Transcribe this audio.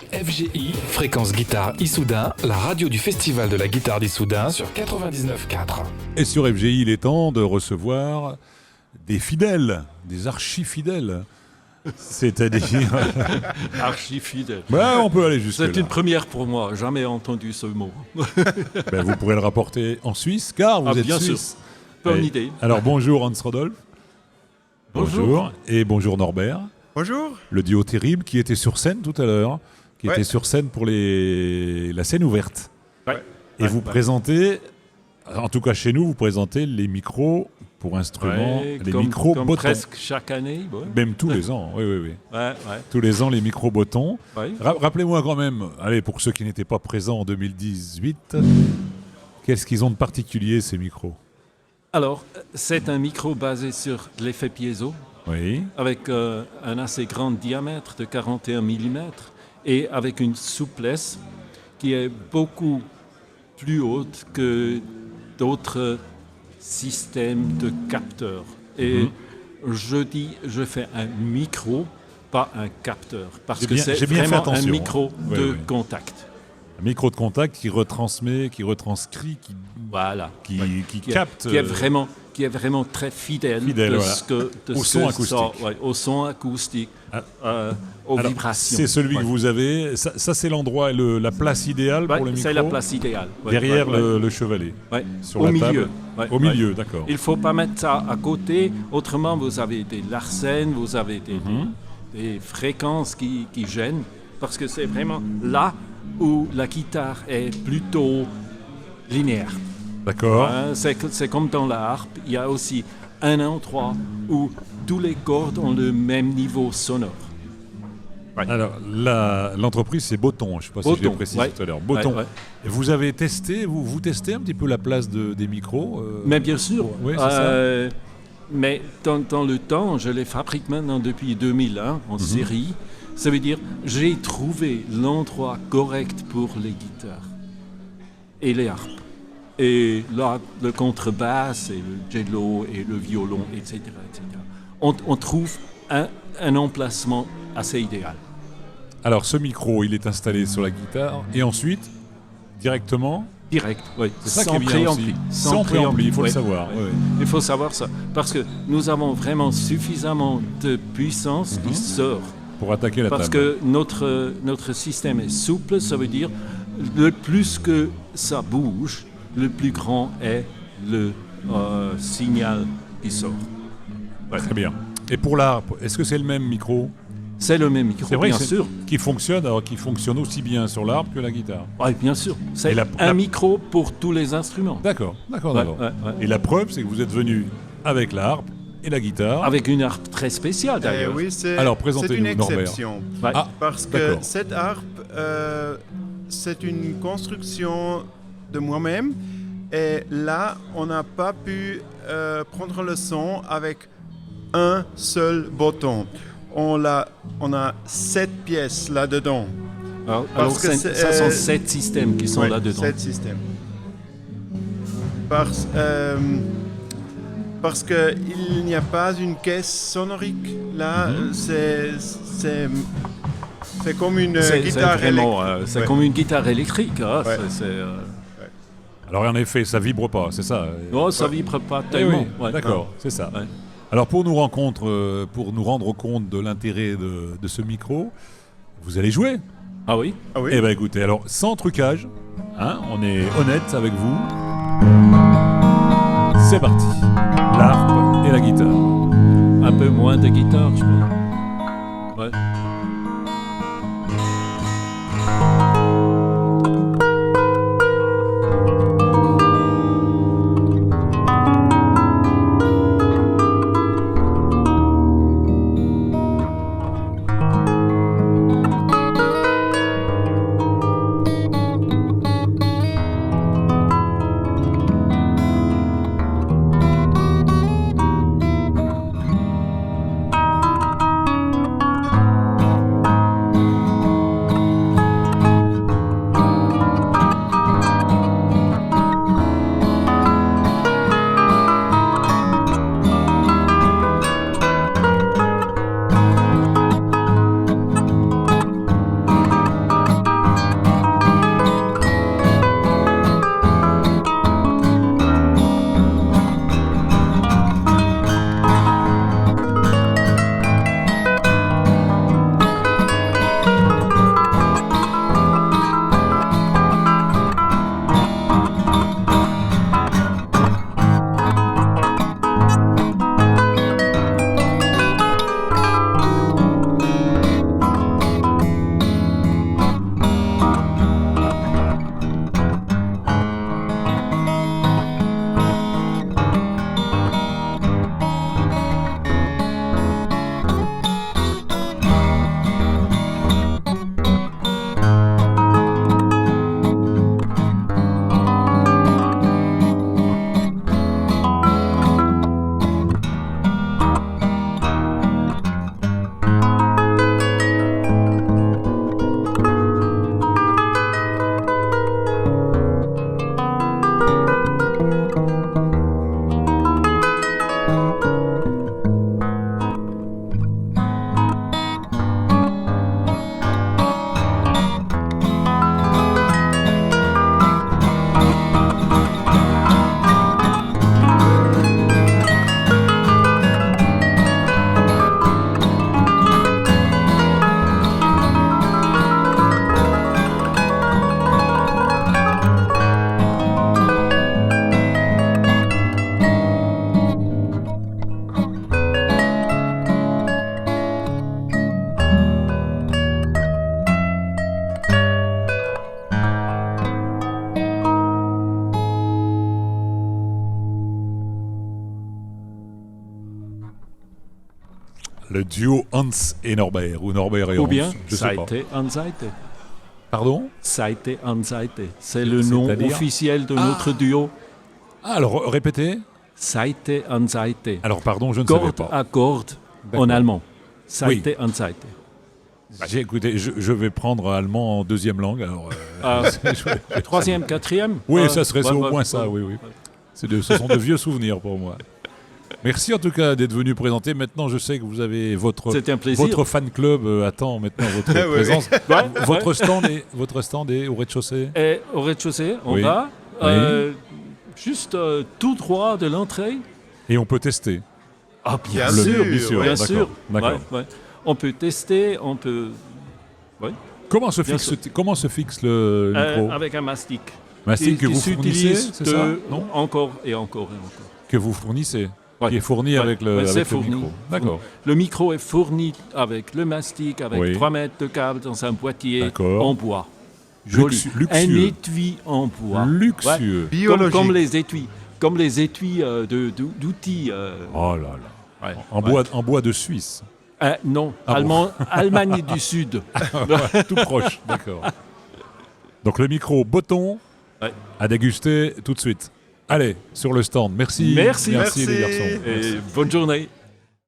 FGI, Fréquence Guitare Issoudun, la radio du Festival de la Guitare d'Issoudun sur 99.4. Et sur FGI, il est temps de recevoir des fidèles, des archi-fidèles. C'est-à-dire... Archi-fidèle. Ouais, on peut aller jusque-là. C'est une première pour moi, jamais entendu ce mot. Ben, vous pourrez le rapporter en Suisse, car vous êtes bien suisse. Sûr. Bonne idée. Alors bonjour Hans Rodolphe. Bonjour. Et bonjour Norbert. Bonjour. Le duo terrible qui était sur scène tout à l'heure, qui Ouais. était sur scène pour la scène ouverte. Ouais. Et vous présentez, en tout cas chez nous, vous présentez les micros pour instruments, Ouais, les comme, micros comme bottons. presque chaque année. Ouais. Même tous les ans, oui. Ouais. Tous les ans, les micros bottons. Ouais. Rappelez-moi quand même, allez, pour ceux qui n'étaient pas présents en 2018, qu'est-ce qu'ils ont de particulier, ces micros? Alors, c'est un micro basé sur l'effet piezo, Oui. avec un assez grand diamètre de 41 mm et avec une souplesse qui est beaucoup plus haute que d'autres systèmes de capteurs. Et je fais un micro, pas un capteur, parce que c'est j'ai bien fait vraiment un attention, micro hein. de Oui. contact. Un micro de contact qui retransmet, qui retranscrit, Voilà. qui capte. Qui est vraiment très fidèle, Fidèle, de voilà. ce que, de Au ce son que acoustique. sort, au son acoustique, aux Alors, vibrations. c'est celui Ouais. que vous avez. Ça c'est l'endroit, la place idéale Ouais, pour le micro. c'est la place idéale. Ouais, derrière ouais, ouais. le chevalet. Ouais. Sur Au la milieu. table. Ouais, Au ouais. milieu, d'accord. Il ne faut pas mettre ça à côté, autrement vous avez des larcènes, vous avez des fréquences qui gênent, parce que c'est vraiment là où la guitare est plutôt linéaire. D'accord. Hein, c'est comme dans la harpe, il y a aussi un endroit où tous les cordes ont le même niveau sonore. Alors, l'entreprise, c'est Botton. Je ne sais pas si je l'ai Botton, précisé ouais. tout à l'heure. Botton. Ouais, ouais. Et vous avez testé, vous testez un petit peu la place des micros Mais bien sûr, Oui, c'est ça. mais dans le temps, je les fabrique maintenant depuis 2001 en série. Ça veut dire j'ai trouvé l'endroit correct pour les guitares et les harpes. Et là, le contrebasse et le cello et le violon, etc. etc. On trouve un emplacement assez idéal. Alors, ce micro, il est installé sur la guitare. Et ensuite, directement, Direct, oui. c'est ça qui Sans est bien préampli. aussi. Sans préampli, il faut le oui. savoir. Oui. Oui. Il faut savoir ça. Parce que nous avons vraiment suffisamment de puissance qui sort. Pour attaquer la Parce table. que notre système est souple, ça veut dire le plus que ça bouge, le plus grand est le signal qui sort. Très bien. Et pour l'harpe, est-ce que c'est le même micro? C'est le même micro, C'est vrai bien que sûr. qui fonctionne aussi bien sur l'harpe que la guitare. Oui, bien sûr. C'est Et la- un micro pour tous les instruments. D'accord. Ouais. Et la preuve, c'est que vous êtes venu avec la harpe et la guitare. Avec une harpe très spéciale d'ailleurs. Oui, c'est Alors, c'est présentez-nous, une Norbert. exception. Ouais. Ah, Parce que d'accord. cette harpe, c'est une construction de moi-même. Et là, on n'a pas pu prendre le son avec un seul bouton. On a 7 pièces là-dedans. Alors, Parce que ça sont 7 systèmes qui sont Ouais, là-dedans. 7 systèmes. Parce qu'il n'y a pas une caisse sonorique. Là, c'est comme une guitare vraiment, électrique. c'est Ouais. comme une guitare électrique. Hein. Ouais. Alors en effet, ça vibre pas, c'est ça. Non, ça vibre pas Eh tellement. oui, Ouais. d'accord, c'est ça. Ouais. Alors pour nous rendre compte de l'intérêt de ce micro, vous allez jouer. Ah oui. Ah oui. Eh bien écoutez, alors sans trucage, hein, on est honnête avec vous. C'est parti. L'harpe et la guitare. Un peu moins de guitare, je pense. Ouais. le duo Hans et Norbert, ou Norbert et Hans, Ou bien je sais pas. Seite an Seite. Pardon? Seite an Seite. C'est le nom C'est-à-dire officiel de notre duo. Ah, alors répétez. Seite an Seite. Alors pardon, je ne savais Corde pas. à corde D'accord. en allemand. Seite an Seite. J'ai écouté, je vais prendre allemand en deuxième langue. Alors, Troisième, quatrième. oui, ça serait ouais, au ouais, moins ça, ouais. oui. Ce sont de vieux souvenirs pour moi. Merci en tout cas d'être venu présenter. Maintenant, je sais que vous avez C'était un plaisir. votre fan club attend maintenant votre Oui. présence. Ouais, Votre stand est au rez-de-chaussée. Et au rez-de-chaussée, en Oui. bas, Oui. juste tout droit de l'entrée. Et on peut tester. Ah, bien Bien sûr, sûr, bien d'accord, sûr. d'accord. Ouais. On peut tester, on peut. Comment se Bien fixe le micro? Avec un mastic. Mastic que qui vous fournissez, s'utilise c'est ça? Non? encore et encore et encore. Que vous fournissez, Ouais. qui est fourni Ouais. avec le, Ouais, avec c'est le fourni. micro. D'accord. Le micro est fourni avec le mastic, avec Oui. 3 mètres de câble dans un boîtier D'accord. en bois. Joli. Luxueux. Un étui en bois. Luxueux. Biologique. Comme les étuis. Comme les étuis d'outils. Oh là là. Ouais. En bois de Suisse. Non, Ah bon. Allemagne du Sud. Tout proche, d'accord. Donc le micro Botton Ouais. à déguster tout de suite. Allez, sur le stand. Merci. Merci. Merci les garçons. Et bonne journée.